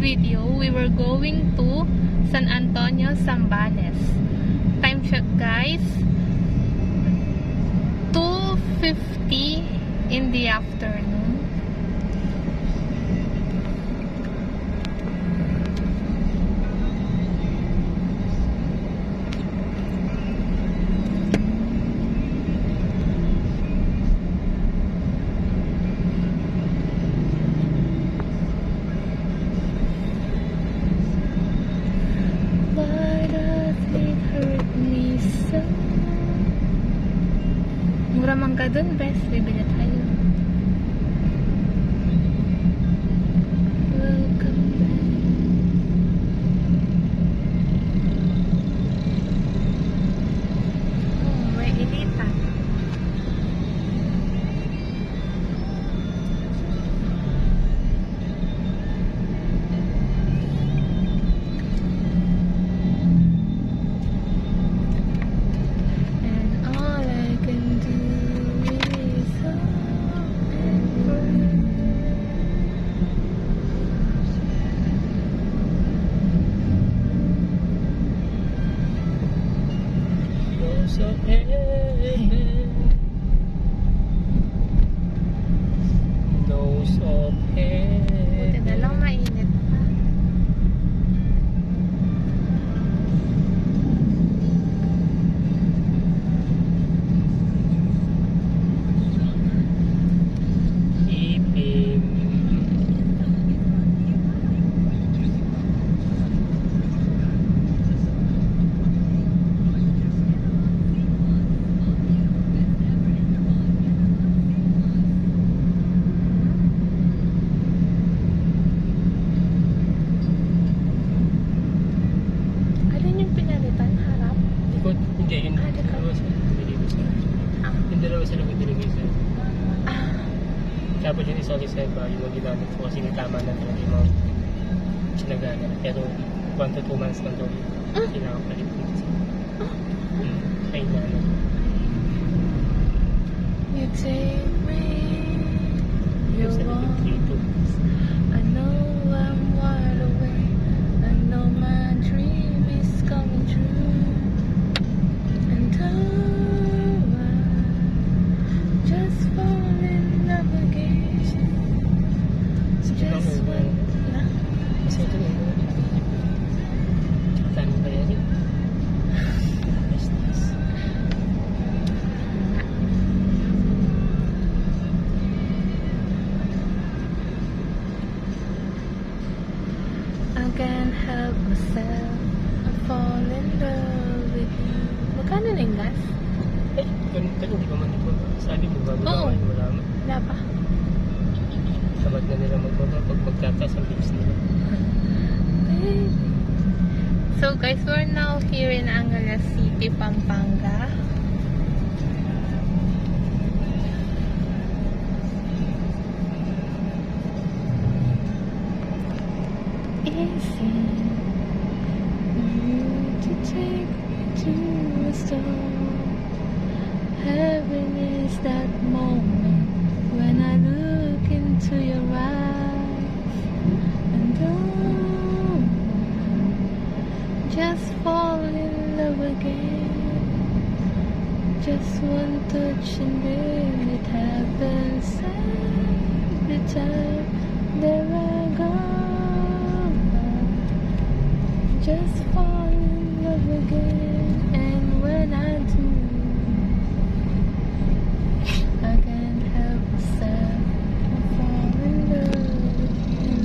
video, we were going to San Antonio, Zambales. Time check guys, 2:50 in the afternoon. Mura mangga dun, best. Bibili tayo. Welcome back. Oh, may initan. Nose of heaven. Buti na lang mainit pa. Ipim. Hindi, yung dalawa sila binibig sa yung dalawa sila binibig sa tapos yung isa ulit sa iba yung ginamit ko kasi tama na talaga yung mga sinagana pero 1 to 2 months lang daw yung kinakapalit ko ay na You take me, you want. I know I'm wide awake. I know my dream is coming true. And I just fall in love again. Just one. kasi ito na saan ba yan yun? I can't help myself. I fall in love with you. Magkano na yung gas? Eh, ganun hindi pa man ito. Sabi mo ba? Oo. Wala mo. Wala pa. Sabat na nila magbaba pag magtatas ang bilis nila. So guys, we're now here in Angeles City, Pampanga. Easy to take me to a store. Heaven is that moment when I look into your eyes and just fall in love again. Just one touch and then it happens every time there I go. Just fall in love again, and when I do, I can't help myself. I fall in love with you.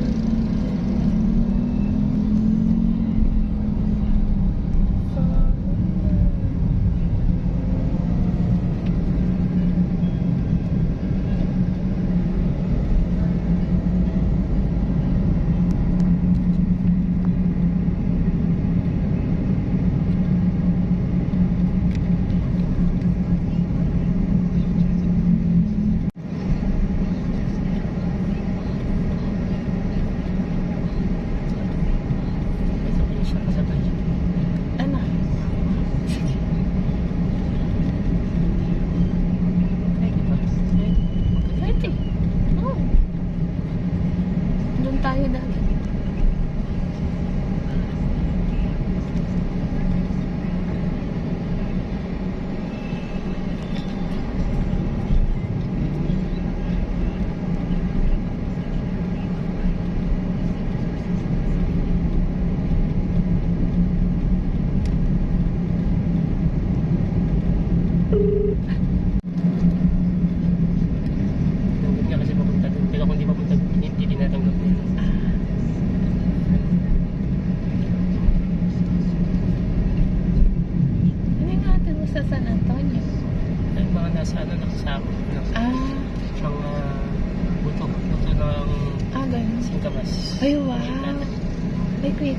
Fall in love. nasa ano, nakasakop ng Ah, mga buto ng ganun. singkamas. Ay, wow. Ay, quick.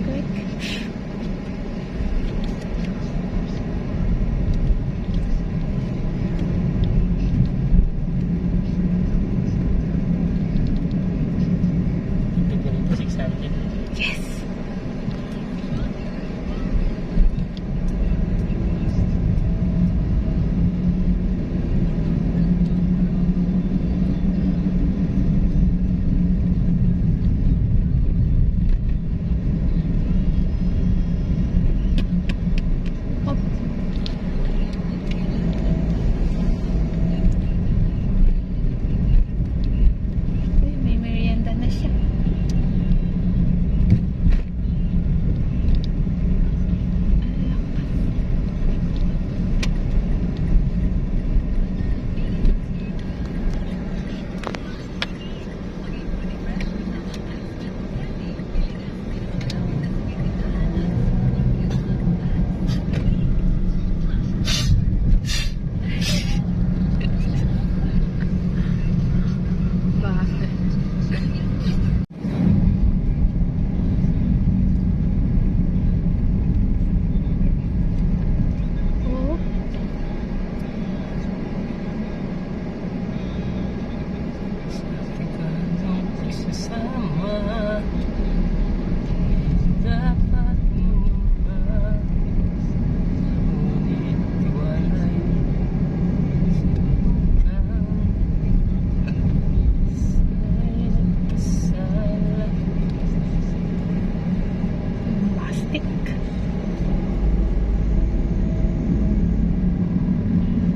Ito rin 600. Yes! Hop. Uy, may merienda na siya. Bakit? Oh, Isasama, dapat mo ba ngunit tiwalay sa'yo plastic.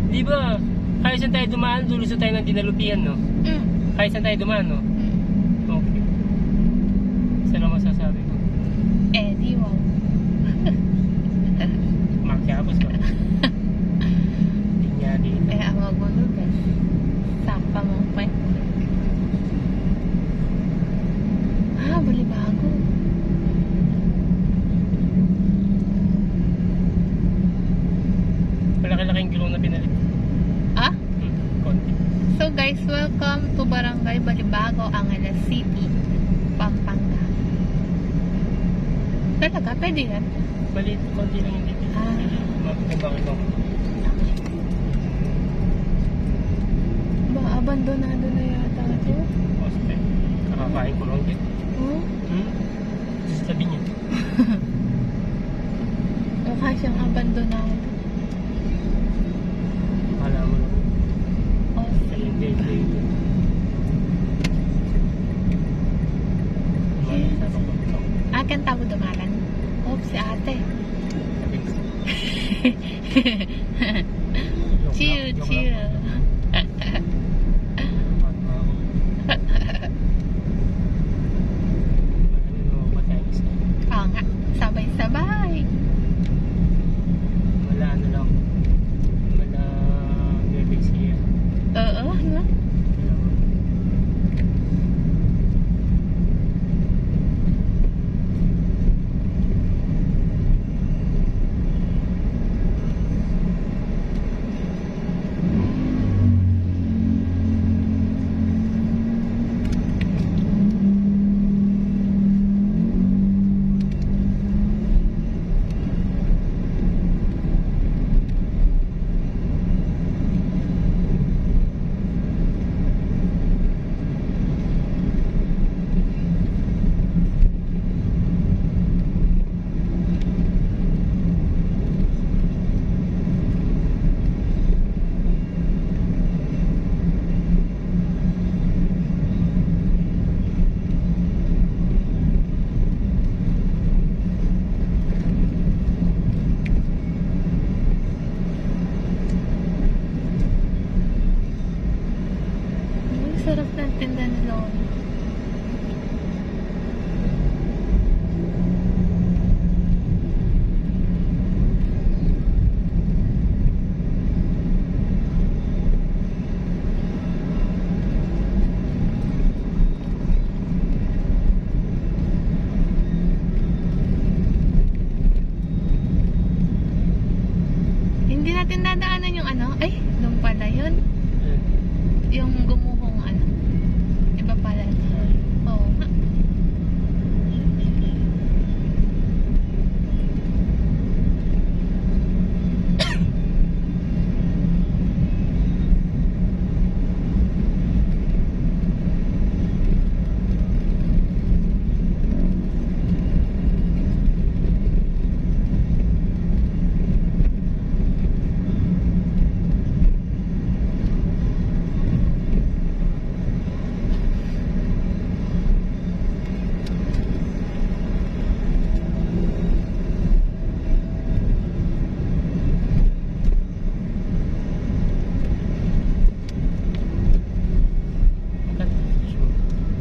di ba? Kahit saan tayo dumaan, lulusot tayo ng dinalupihan, no? Kahit saan tayo dumaan, no? Okay. Isa lang masasabi ko. Eh, di wow. Makiapos ba? Hindi niya dito. Eh, ang magulugan. Sapa mo pa. Ah, balibago. Malaki-laking gulong na pinalit. Ah? Konti. So guys, welcome to Barangay Balibago, Angeles City, Pampanga. Talaga? Pwede yan? Maliit, konti lang yung dito. Ah. Bakit mo? Ba, abandonado na yata ito. Poste. Kakakain ko lang dito. Oh? Sabi niya. Mukha siyang abandonado. Akala mo lang. Oh, Ay, hindi. Umalis na ako. akin tao dumalan. Oh, si ate. Chill. Oo nga, sabay-sabay. Wala ano lang. Wala bebig siya. Oo, no? Sarap ng tinda ni Lolo. Hindi natin dadaanan yung ano. Ay, doon pala yun. yung gumuhong ano. Iba pala. Oo nga.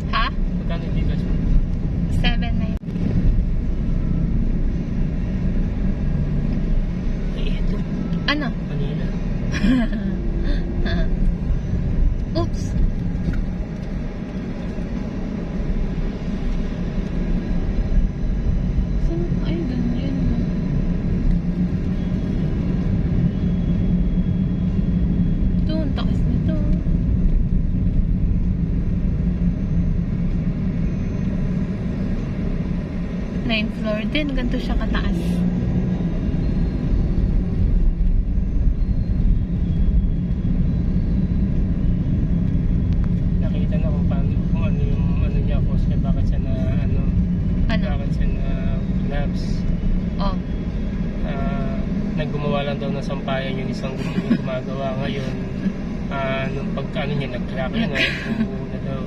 Ha? Magkano yung bigas mo? 7.9. Eh, ito. Ano? Manila. Oops. Ay, ganyan. Ito, ang takas nito. Ninth floor din. Ganito siya kataas. Nakita na kung paano, kung ano yung ano niya, cause niya, bakit siya na ano, Ano? bakit siya na collapse. Oh. Naggumawa lang daw ng sampayan yung isang gumagawa ngayon. Nung pagka ano niya, nag-crack yun, na daw.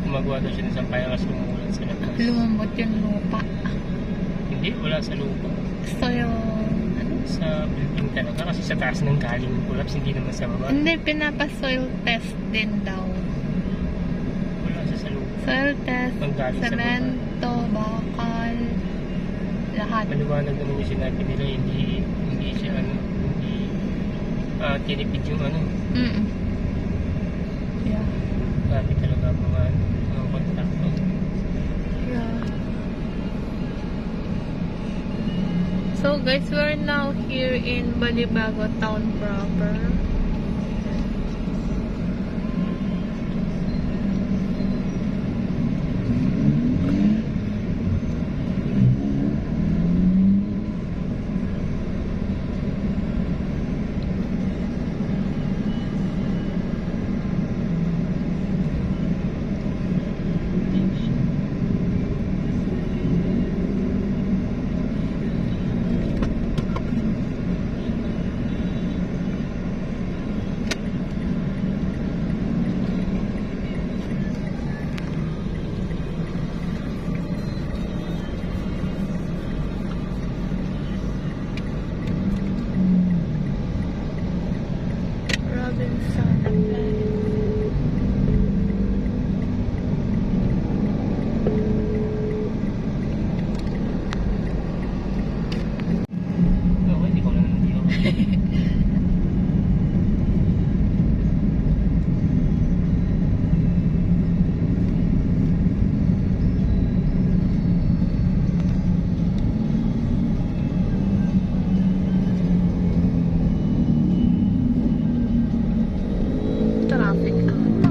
Gumagawa daw siya ng sampayan kasi umuulan sa labas. Lumambot yung lupa. Hindi, wala sa lupa. Gusto yung... Ano? Sa building talaga kasi sa taas ng galing yung collapse, hindi naman sa baba. Hindi, pinapa-soil test din daw. Wala siya sa lupa. Soil test, Ang galing sa semento, bakal, lahat. Maliwanag naman yung sinabi nila, hindi siya ano, hindi tinipid yung ano. Mm. Yeah. Grabe talaga mga contractor. Yeah. So guys, we're now here in Balibago town proper. Robinson Plaza. Oo, hindi ko lang nandito. Traffic ata.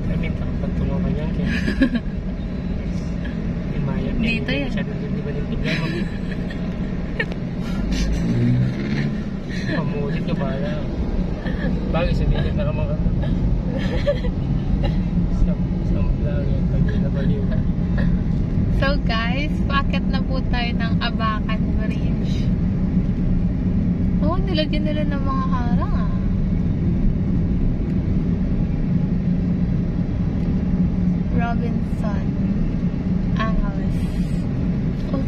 Kami takapagtulong ka yan kaya imayat niya. Dito yan. Siya doon di ba yung problema mo? Pamulit ka bala. Bagay sa dito na kamang ano. Sa vlog yan. Pag nabaliw. So guys, paakyat na po tayo ng Abacan Bridge. Oh, nilagyan nila ng mga harang ah. Quezon. Angeles. Oh.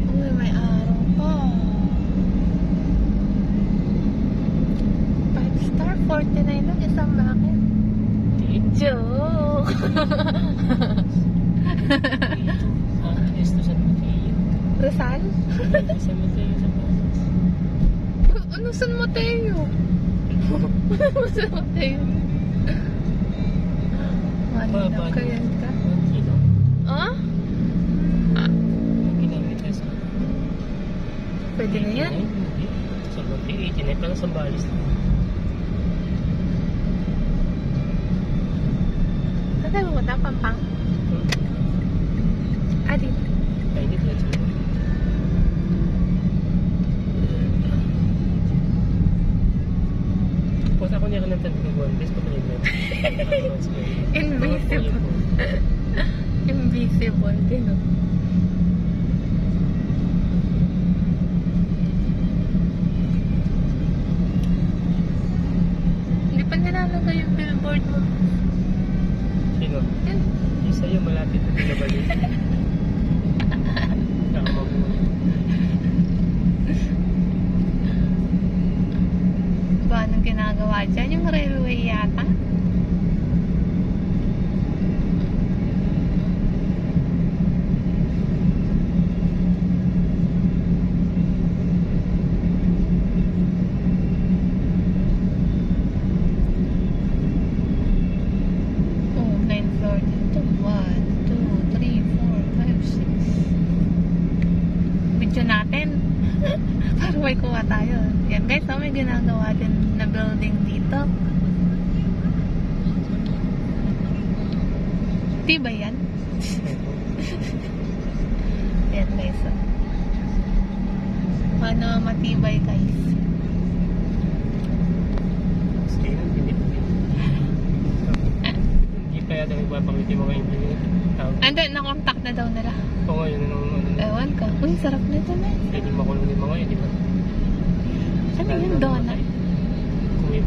Uy, may araw pa. 5 star, 49 lang isang bakit? Joke! Esto San Mateo. Rizal? San Mateo sa Pasas. Ano San Mateo? Ano San Mateo? Malinaw ka yan ka? 1 kilo. Ah? Kilometer sa... Pwede na yan? Hindi. San Mateo, 89 lang sa Balis. Saan tayo pupunta? Pampang? Ah, dito. Ay, hindi pala siya. Pusa ko niya ka ng tanong ng one best pa kanina. Invisible. Invisible din, no? Hindi pa nilalagay yung billboard mo. Sino? Yan. Yung sa'yo malapit na pinabalik. Nakamabuhay. Ba, anong ginagawa dyan? Yung railway yata? Oh, 9th floor dito. 1, 2, 3, 4, 5, 6. Video natin. Para may kuha tayo. Yan guys, may ginagawa din na building dito. Diba yan? Yan guys. Paano matibay guys? Sige na, hindi. Hindi pa yata magpapakita yung mga engineer. Ando, na-contact na daw nila. O ngayon, ano. Ewan ka. Uy, sarap nito na. Pwede makulong yung mga yun, di ba? Ano yung donut? Kung may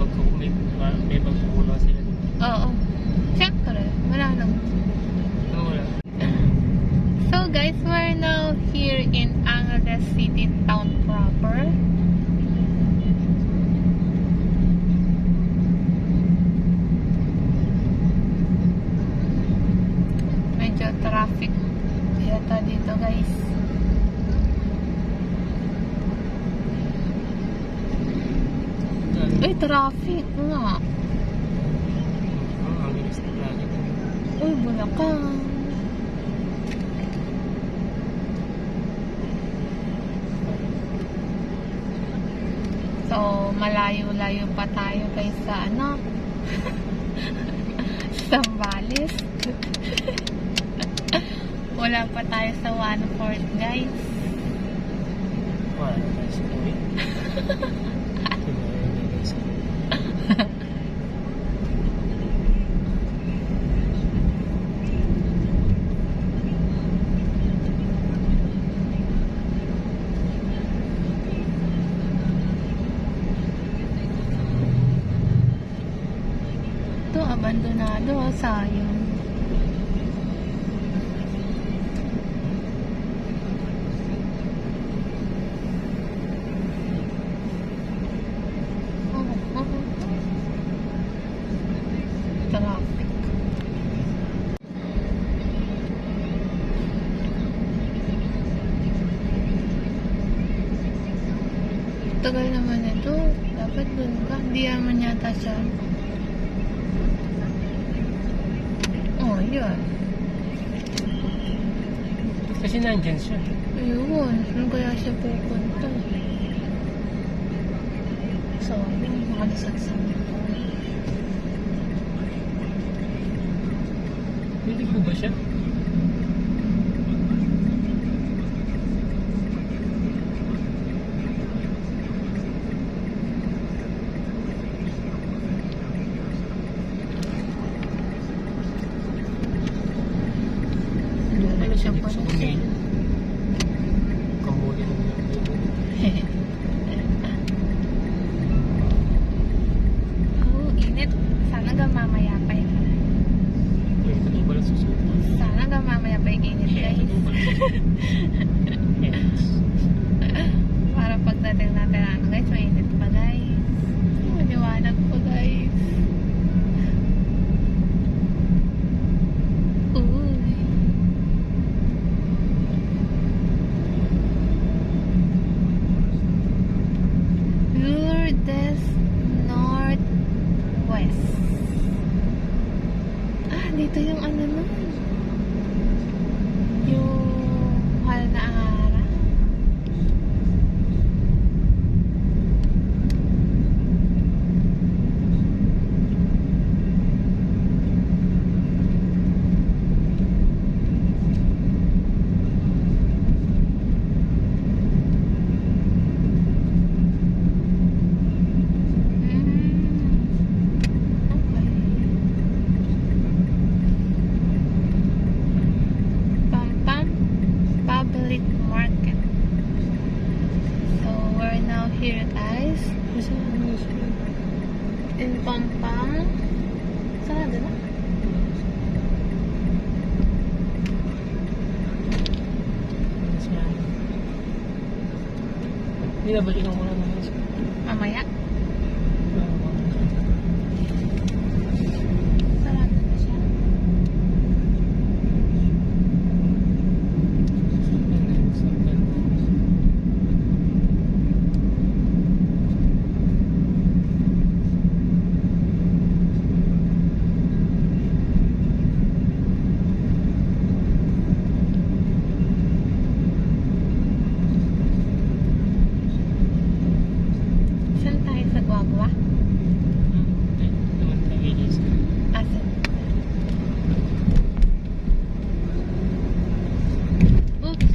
pagkukulang sila. Oo. Siyempre, wala lang. Ano wala? So guys, we're now here in Angeles City town proper. Medyo traffic yata dito guys. Uy, traffic nga. Ang bilis na lagi. Uy, Bulacan. So, malayo-layo pa tayo guys sa ano? Sa Zambales. Wala pa tayo sa 1/4 guys. Wala na sa uwi. Ito, abandonado. Sayang. Traffic. Tagal naman ito. Dapat dun ka. Hindi naman yata siya. Oh, yun. Kasi nandyan siya. Ayun. Saan kaya siya pupunta? So, yung makalasag sa mga. Hindi ko ba siya? Ano siya po? Sa kumain. Kamuli ng Oh, init. Sana hanggang mamaya pa yun. ito daw pala susuko. Sana hanggang mamaya pa yung init, Ito guys. daw pala susuko. Yes. Para pagdating natin ano, guys, mainit pa, guys. Maliwanag po, guys. Uy. Lourdes Northwest. Ah, dito yung ano nun. Yung mahal na araw. Pampam Public Market. So we're now here, guys. In Pampang. Sarado na. Hindi na ba siya nang wala naman siya? Mamaya. Sarado na siya. Saan tayo sa Guagua? Naman tayo guys. Asan? Oops.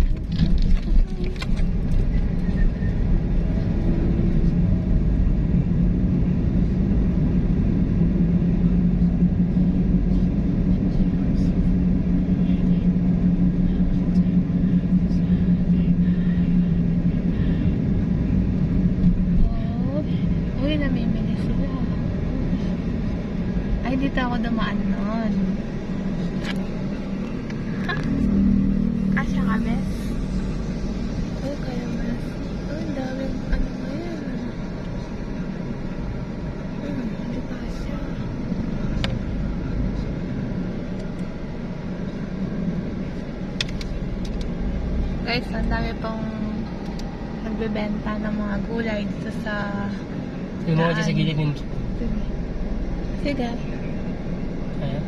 Oh. Uy, namimili sila. Ay, dito ako dumaan nun. Ha? Kasya ka, bes? Oh, kaya bes. Oh, ang daming ano ngayon. Hindi kasya. Guys, ang dami pong nagbebenta ng mga gulay dito sa... Yung mga dyan sa gilid ng... Sige. Sige. Kaya?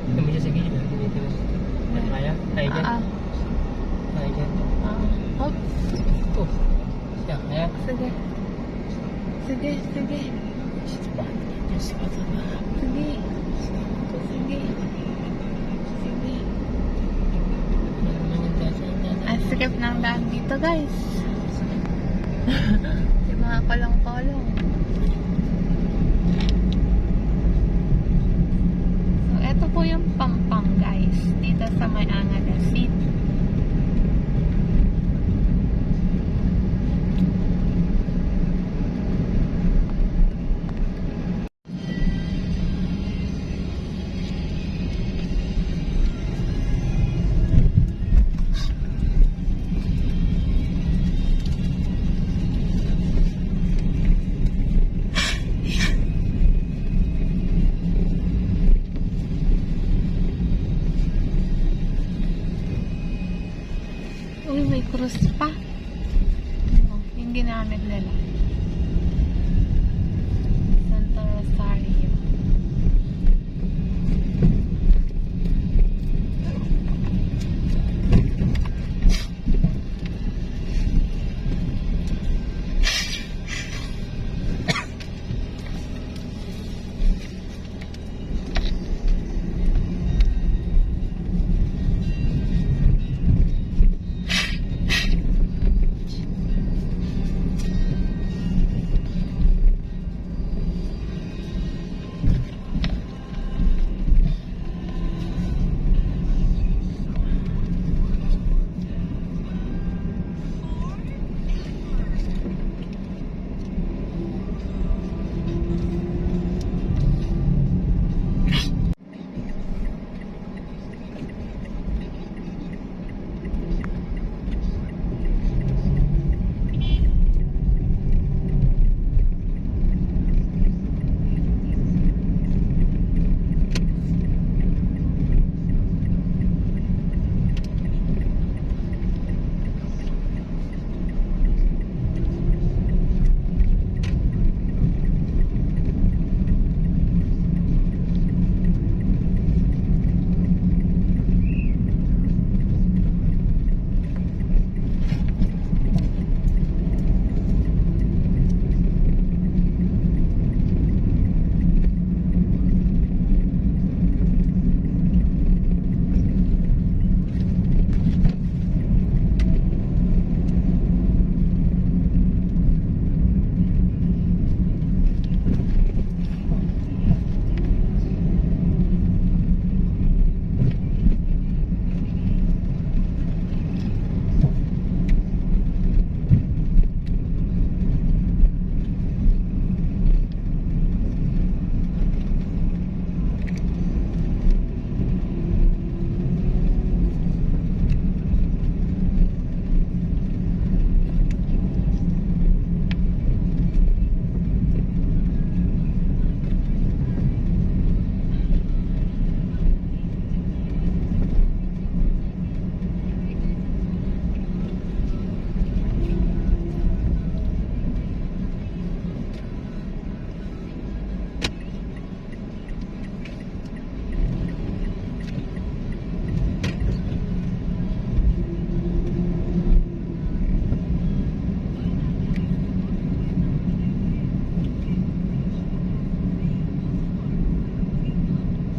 Yung mga dyan sa gilid. Kaya? Kaya dyan? Ah, Kaya dyan? hop. Oh. Yeah, kaya? Sige. Sige, sige. Yes, Sige. Sige. Sige. Ang sikip ng daan dito, guys. Yung mga kolong-kolong. So, eto po yung Pampang, guys. Dito sa may Angada City. Uy, may cross pa. Oh, yung ginamit nila. Santo Rosario.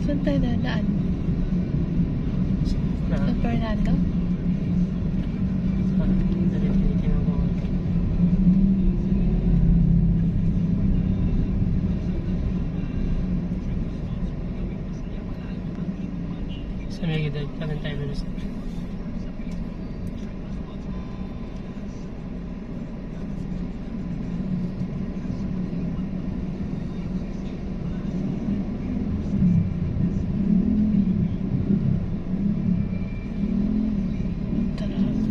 Saan tayo dadaan? Na, San Fernando? dali-dalitin ako. Sa may gidad pa rin tayo doon sa Talaga.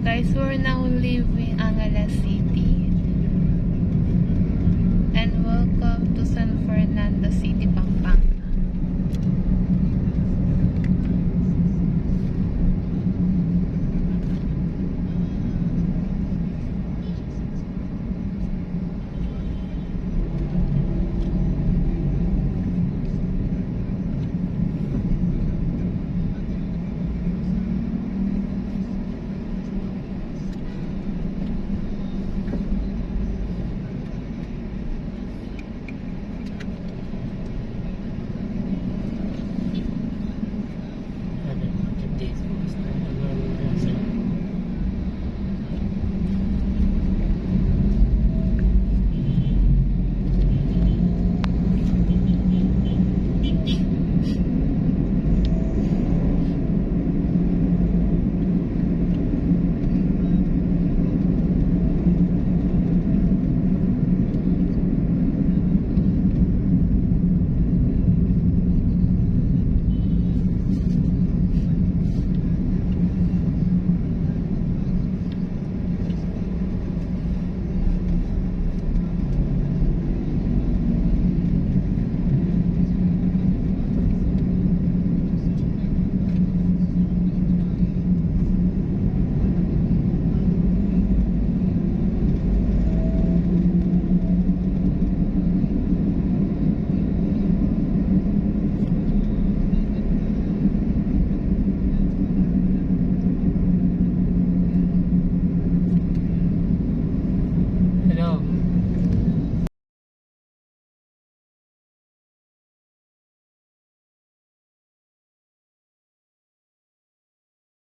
Guys, we're now leaving Angeles City and welcome to San Fernando City.